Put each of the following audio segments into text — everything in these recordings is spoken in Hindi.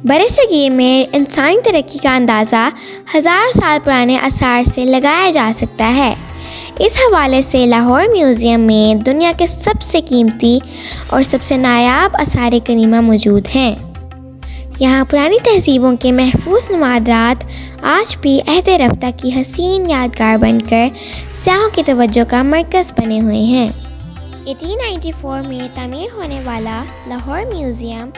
बरसगीर में इंसानी तरक्की का अंदाज़ा हज़ारों साल पुराने आसार से लगाया जा सकता है। इस हवाले से लाहौर म्यूज़ियम में दुनिया के सबसे कीमती और सबसे नायाब आसार करीमा मौजूद हैं। यहाँ पुरानी तहज़ीबों के महफूज नवादरात आज भी अहद रफ्ता की हसीन यादगार बनकर सयाहों की तवज्जो का मरकज़ बने हुए हैं। 1894 में तामीर होने वाला लाहौर म्यूज़ियम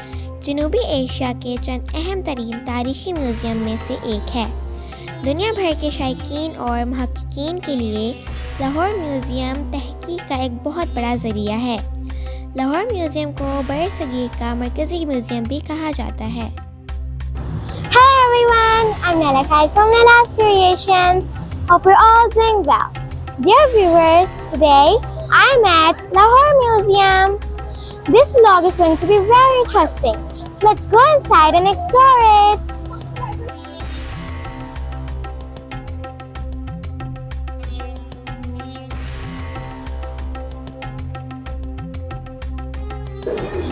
जनूबी एशिया के चंद अहम तरीन तारीख़ी म्यूज़ियम में से एक है। दुनिया भर के शायकीन और महक़्क़ीन के लिए लाहौर म्यूज़ियम तहक़ीक़ का एक बहुत बड़ा ज़रिया है। लाहौर म्यूज़ियम को बरसगीर का मरकज़ी म्यूज़ियम भी कहा जाता है। Hi everyone, I'm Nalakai from Nala's Creations. Hope you're all doing well. Dear viewers, today I'm at Lahore Museum. This vlog is going to be very interesting. So let's go inside and explore it.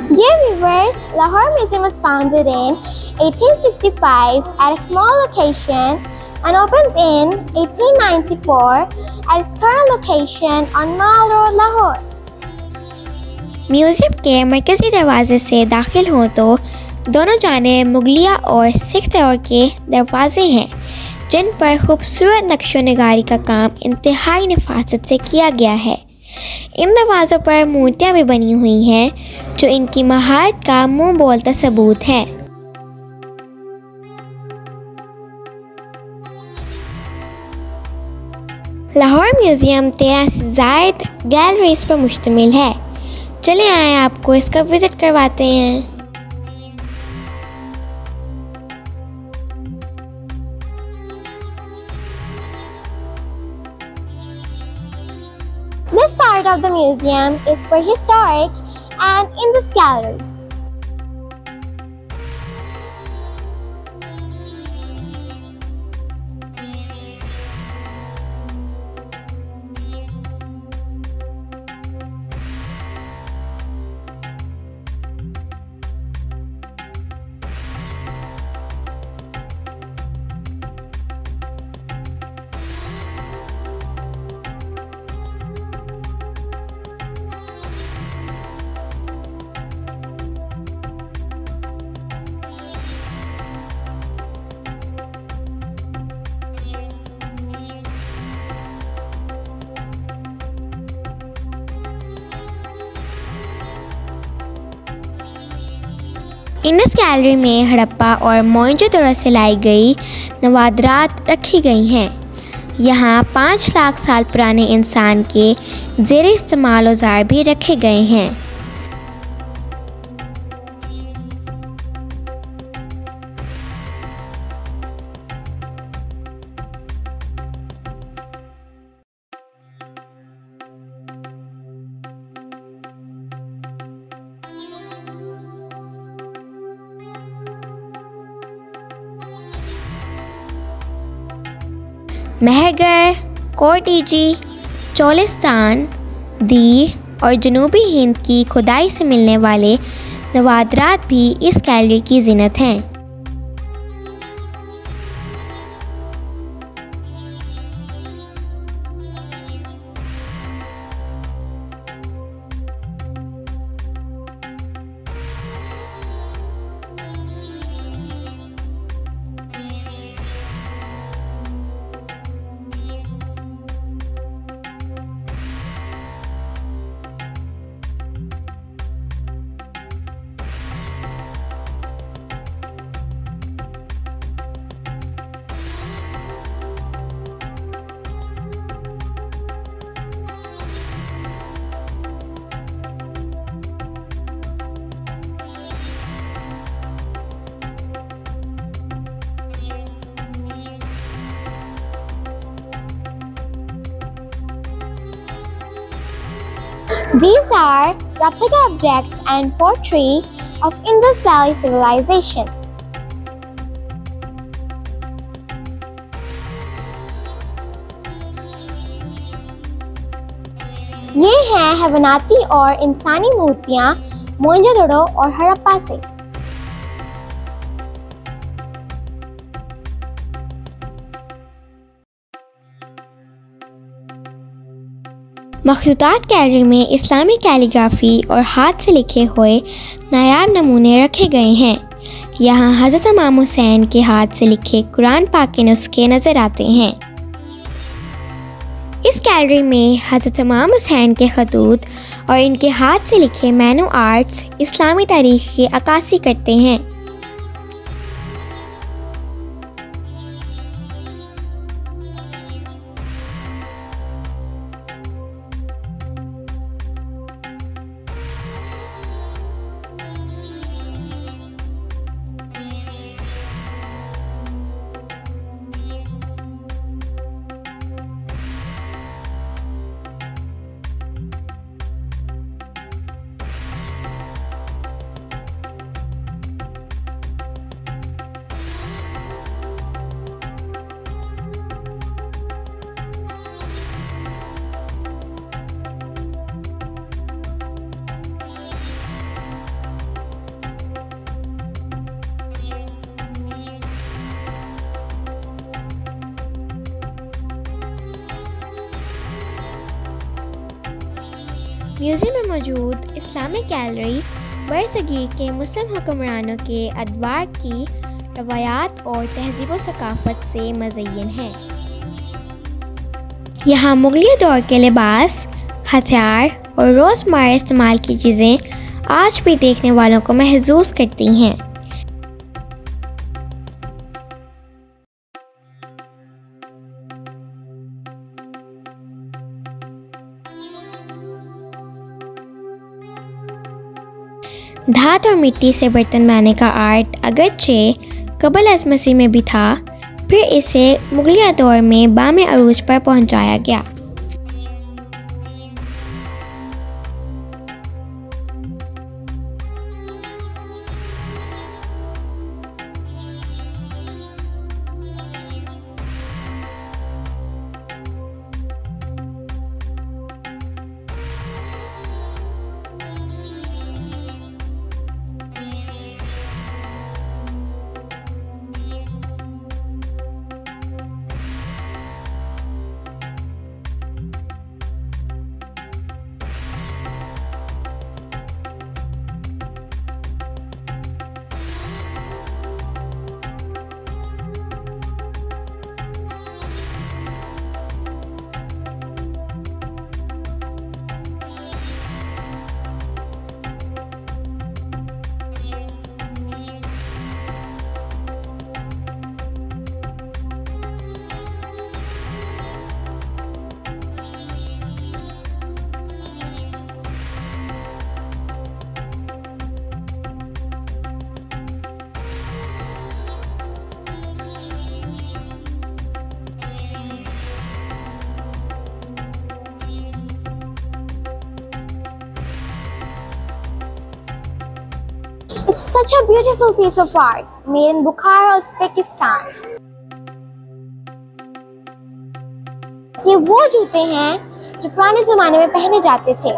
Dear viewers, Lahore Museum was founded in 1865 at a small location and opened in 1894 at its current location on Mall Road, Lahore. Museum के मरकज़ी दरवाज़े से दाखिल हों तो दोनों जानिब मुगलिया और सिख दौर के दरवाज़े हैं, जिन पर खूबसूरत नक्शो नगारी का काम इंतहाई नफासत से किया गया है। इन दरवाज़ों पर मूर्तियाँ भी बनी हुई हैं, जो इनकी महारत का मुँह बोलता सबूत है। लाहौर म्यूज़ियम 13 से ज़ायद गैलरीज पर मुश्तमिल है। चले आए आपको इसका विज़िट करवाते हैं। This part of the museum is prehistoric and in this gallery. Indus gallery में हड़प्पा और मोहनजोदड़ो से लाई गई नवादरात रखी गई हैं। यहाँ 5 लाख साल पुराने इंसान के ज़ेरे इस्तेमाल औज़ार भी रखे गए हैं। महरगढ़, कोटिजी, चोलिस्तान, दीर और जनूबी हिंद की खुदाई से मिलने वाले नवादरात भी इस गैलरी की ज़ीनत हैं। These are replica objects and pottery of Indus Valley civilization. ये हैं हैवानाती और इंसानी मूर्तियाँ मोहनजोदड़ो और हड़प्पा से। मखलूतात गैलरी में इस्लामी कैलीग्राफी और हाथ से लिखे हुए नायाब नमूने रखे गए हैं। यहाँ हज़रत इमाम हुसैन के हाथ से लिखे कुरान पाक के नुस्खे नज़र आते हैं। इस गैलरी में हज़रत इमाम हुसैन के खतूत और इनके हाथ से लिखे मेनू आर्ट्स इस्लामी तारीख़ की अक्कासी करते हैं। म्यूज़ियम में मौजूद इस्लामिक गैलरी बरसगीर के मुस्लिम हुक्मरानों के अदवार की रवायात और तहज़ीब व सकाफ़त से मज़य्यन है। यहाँ मुग़लिया दौर के लिबास, हथियार और रोज़मर्रा इस्तेमाल की चीज़ें आज भी देखने वालों को महसूस करती हैं। धात और मिट्टी से बर्तन बनाने का आर्ट अगरचे कबल अज़ मसीह में भी था, फिर इसे मुग़लिया दौर में बामे अरूज पर पहुंचाया गया। It's such a beautiful piece of art made in Bukhara, Uzbekistan. ये वो जूते हैं जो पुराने जमाने में पहने जाते थे।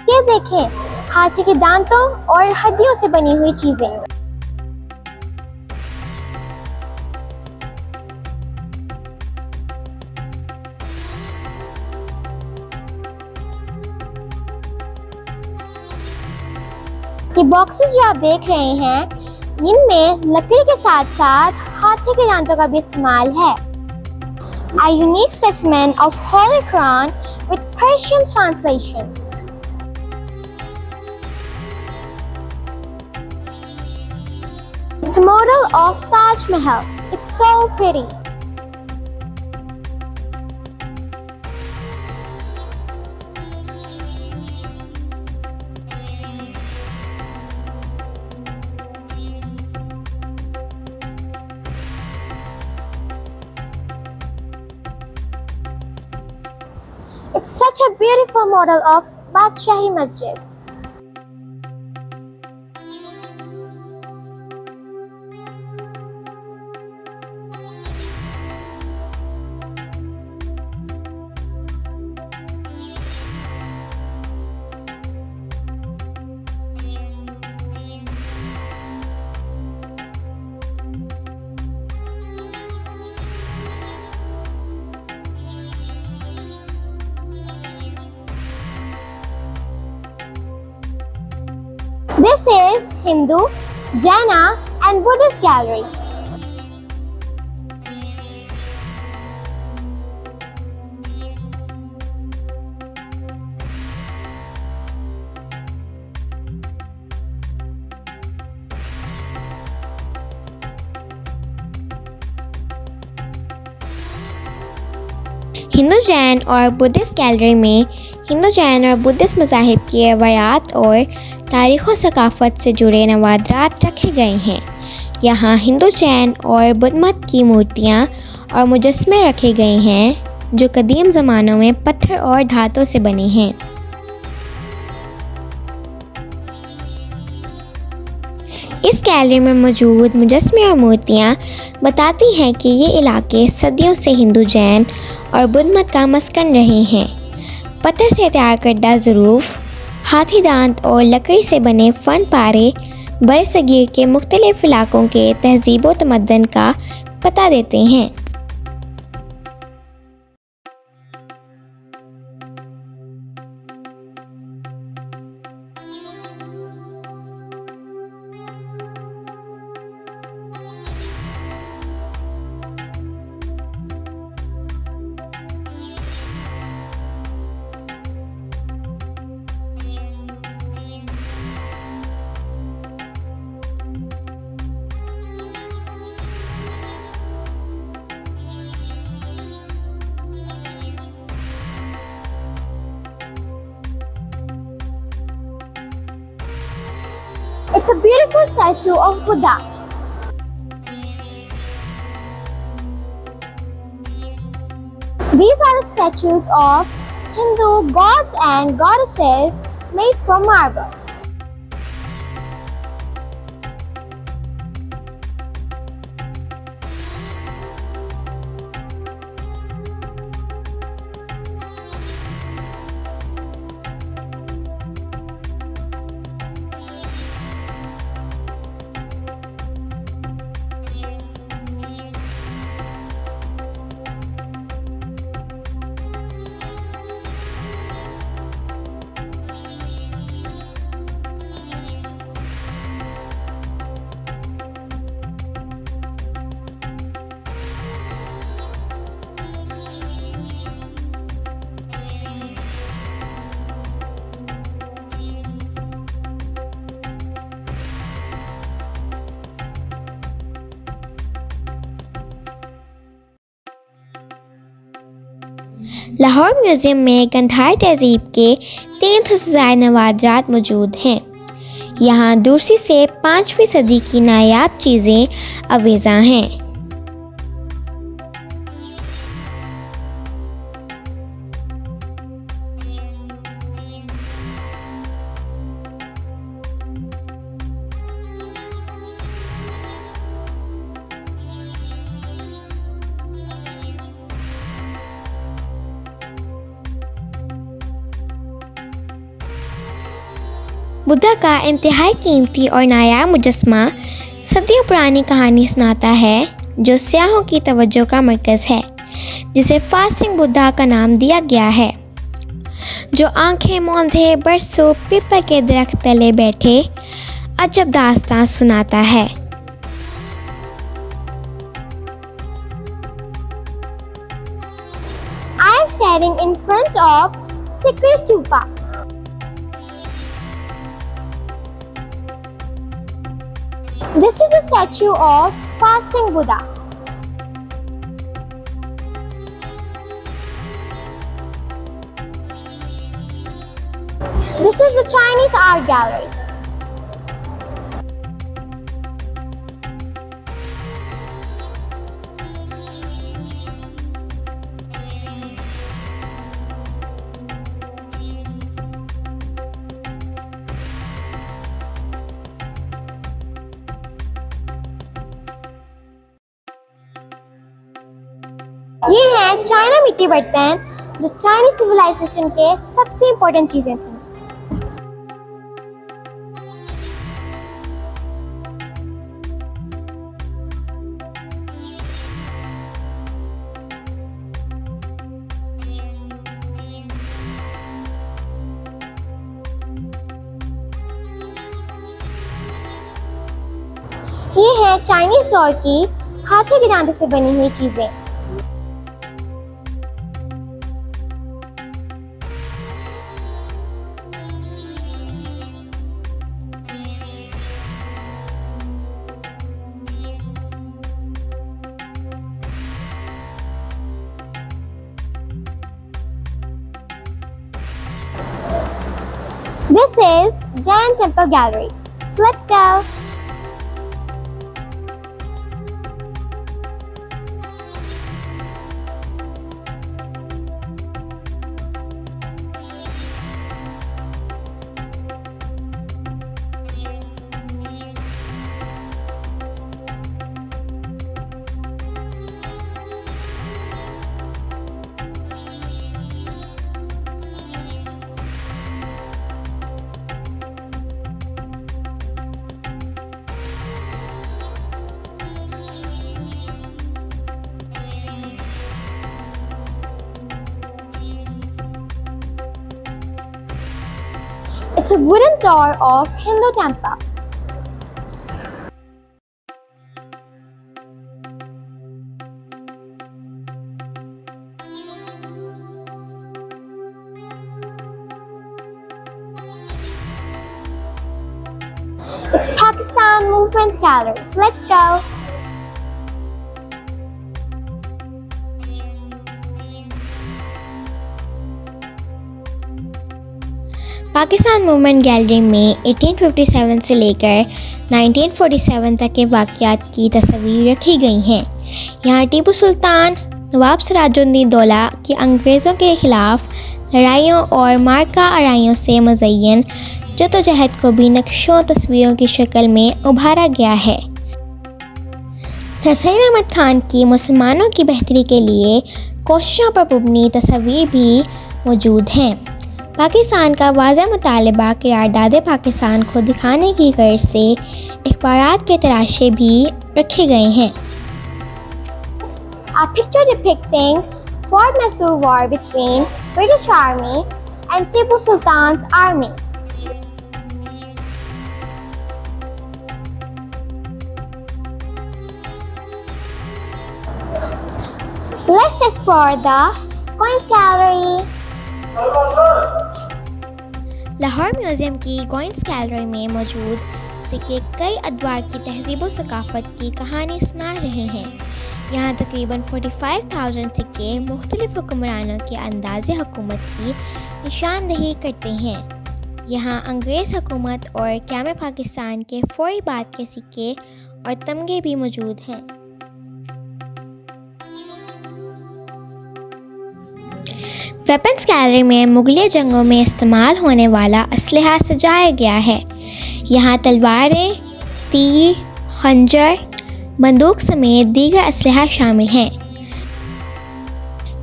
ये देखें, हाथी के दांतों और हड्डियों से बनी हुई चीजें। ये बॉक्सेस जो आप देख रहे हैं, इनमें लकड़ी के साथ साथ हाथी के दांतों का भी इस्तेमाल है। A unique specimen of Holy Quran with Persian translation. It's a model of Taj Mahal. It's so pretty. It's such a beautiful model of Badshahi Masjid. This is Hindu, Jaina and Buddhist gallery. Hindu Jain और बुद्धिस्ट गैलरी में हिंदू जैन और बुद्धिस्ट मज़ाहिब की रवायात और तारीख़ व सकाफ़त से जुड़े नवादरात रखे गए हैं। यहाँ हिंदू जैन और बुद्ध मत की मूर्तियाँ और मुजस्समे रखे गए हैं जो कदीम ज़मानों में पत्थर और धातु से बने हैं। इस गैलरी में मौजूद मुजस्समे और मूर्तियाँ बताती हैं कि ये इलाके सदियों से हिंदू जैन और बुद्ध मत का मस्कन रहे हैं। पत्थर से तैयार करदा ज़रूफ़, हाथी दांत और लकड़ी से बने फ़न पारे बरसगीर के मुख्तलिफ़ इलाकों के तहज़ीब व तमद्दुन का पता देते हैं। It's a beautiful statue of Buddha. These are the statues of Hindu gods and goddesses made from marble. Lahore museum में गंधार तहज़ीब के 300 से ज़ायद नवादरात मौजूद हैं। यहाँ दूसरी से 5वीं सदी की नायाब चीज़ें अवेज़ा हैं। बुद्धा का इंतहाई कीमती और नायाब मुजस्समा सदियों पुरानी कहानी सुनाता है जो सयाहों की तवज्जो का मरकज़ है, जिसे फास्टिंग बुद्धा का नाम दिया गया है, जो आंखें मूंधे बरसों पीपल के दरख्त तले बैठे अजब दास्तान सुनाता है। I am standing in front of Sikri Stupa. This is a statue of fasting Buddha. This is the Chinese art gallery. ये है चाइना मिट्टी बर्तन, जो चाइनीज सिविलाइजेशन के सबसे इम्पोर्टेंट चीजें थी। ये है चाइनीज दौर की हाथी के दांतों से बनी हुई चीजें। This is Jain Temple Gallery. So let's go. It's a wooden door of Hindu temple. It's Pakistan Movement Gallery. So let's go. Pakistan movement gallery में 1857 से लेकर 1947 तक के वाक़यात की तस्वीर रखी गई हैं। यहाँ टीपू सुल्तान, नवाब सिराजुद्दौला दौला की अंग्रेज़ों के ख़िलाफ़ लड़ाइयों और मार्का आराइयों से मुज़य्यन जद्दोजहद को भी नक्शों तस्वीरों की शक्ल में उभारा गया है। सर सैयद अहमद खान की मुसलमानों की बेहतरी के लिए कोशिशों पर मबनी तस्वीर भी मौजूद हैं। पाकिस्तान का वाज़ेह मुतालबा क़रारदाद पाकिस्तान को दिखाने की गर्ज से अखबारात के तराशे भी रखे गए हैं। A picture depicting Fort Massour War between British Army and Tipu Sultan's army. Let's explore the Coins Gallery. Lahore museum की कॉइन्स गैलरी में मौजूद सिक्के कई अदवार की तहज़ीब व सकाफ़त की कहानी सुना रहे हैं। यहाँ तकरीबन 45,000 सिक्के मुख्तलिफ़ हुक्मरानों के अंदाज़े हुकूमत की निशानदही करते हैं। यहाँ अंग्रेज़ हुकूमत और क़याम पाकिस्तान के फ़ौरी बाद के सिक्के और तमगे भी मौजूद हैं। वेपन्स गैलरी में मुग़लिया जंगों में इस्तेमाल होने वाला असलहा सजाया गया है। यहाँ तलवारें, तीर, खंजर, बंदूक समेत दीगर असलहा शामिल हैं।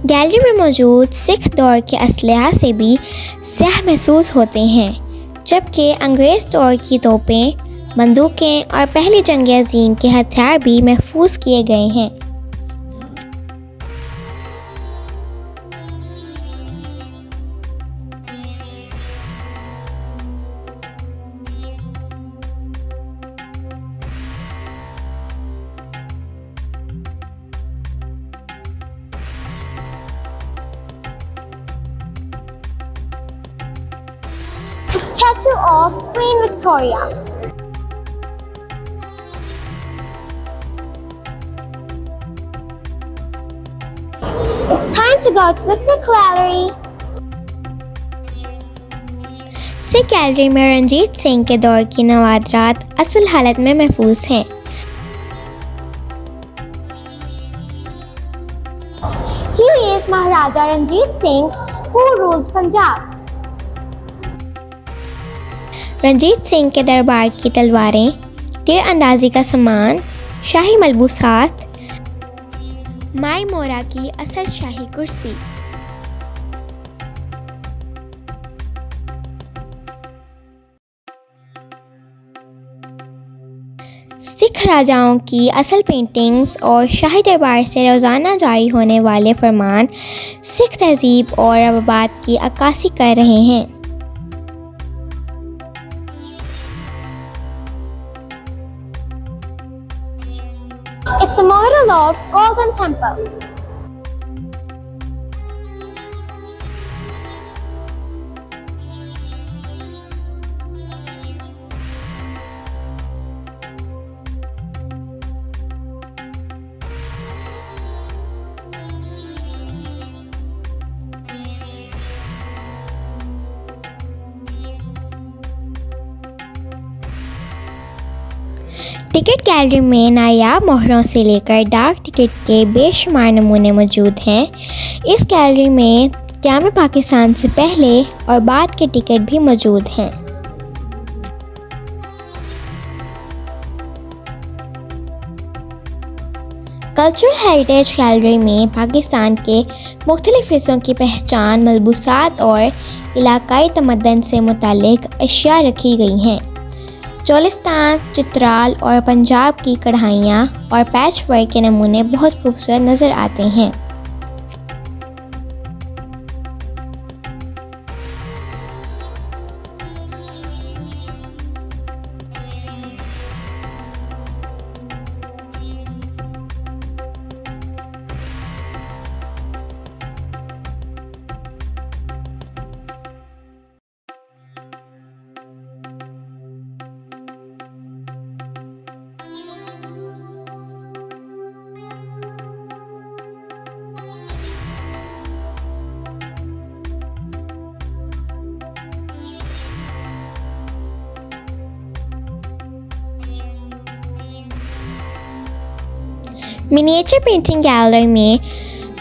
गैलरी में मौजूद सिख दौर के असलहा से भी स्याह महसूस होते हैं, जबकि अंग्रेज़ दौर की तोपें, बंदूकें और पहली जंग अज़ीम के हथियार भी महफूज किए गए हैं। The statue of Queen Victoria. It's time to go to the Sikh Gallery. Sikh gallery में रंजीत सिंह के दौर की नवादरात असल हालत में महफूज हैं। He is Maharaja Ranjit Singh, who rules Punjab. Ranjit Singh के दरबार की तलवारें, तीर अंदाजी का सामान, शाही मलबूसात, माईमोरा की असल शाही कुर्सी। सिख राजाओं की असल पेंटिंग्स और शाही दरबार से रोज़ाना जारी होने वाले फरमान सिख तहजीब और रवाबात की अक्कासी कर रहे हैं। It's the model of Golden Temple. Ticket gallery में नायाब मोहरों से लेकर डाक टिकट के बेशुमार नमूने मौजूद हैं। इस गैलरी में क़याम पाकिस्तान से पहले और बाद के टिकट भी मौजूद हैं। कल्चरल हेरिटेज गैलरी में पाकिस्तान के मुख्तलिफ हिस्सों की पहचान, मलबूसात और इलाकाई तमद्दन से मुतालिक अशिया रखी गई हैं। चोलिस्तान, चित्राल और पंजाब की कढ़ाइयाँ और पैच वर्क के नमूने बहुत खूबसूरत नज़र आते हैं। मिनिएचर पेंटिंग गैलरी में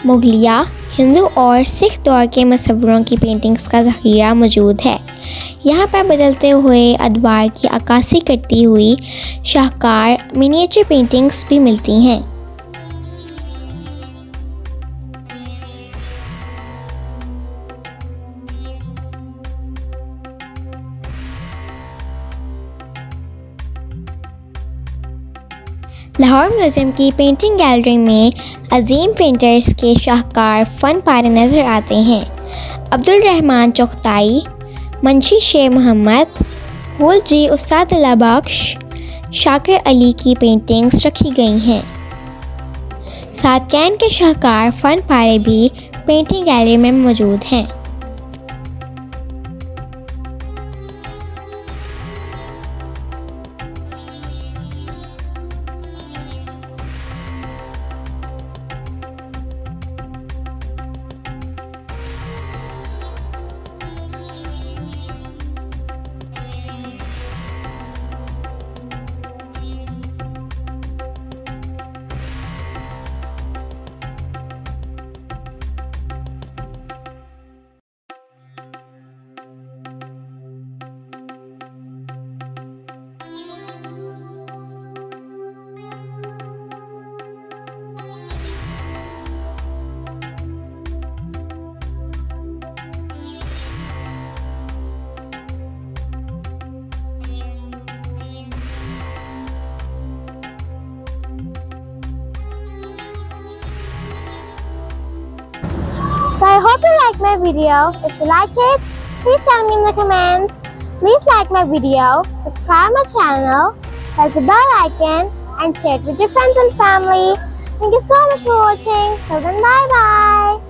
मुगलिया, हिंदू और सिख दौर के मसव्वरों की पेंटिंग्स का ज़ख़ीरा मौजूद है। यहाँ पर बदलते हुए अदवार की अक्कासी करती हुई शाहकार मिनिएचर पेंटिंग्स भी मिलती हैं। लाहौर म्यूज़ियम की पेंटिंग गैलरी में अजीम पेंटर्स के शाहकार फ़न पारे नज़र आते हैं। अब्दुल रहमान चुग़ताई, मुंशी शेर मोहम्मद, हुलजी उस्ताद अल्लाह बख्श, शाकिर अली की पेंटिंग्स रखी गई हैं। साथ कैन के शाहकार फ़न पारे भी पेंटिंग गैलरी में मौजूद हैं। So I hope you like my video. If you like it, please tell me in the comments. Please like my video, subscribe my channel, press the bell icon and share it with your friends and family. Thank you so much for watching. Till then, bye bye.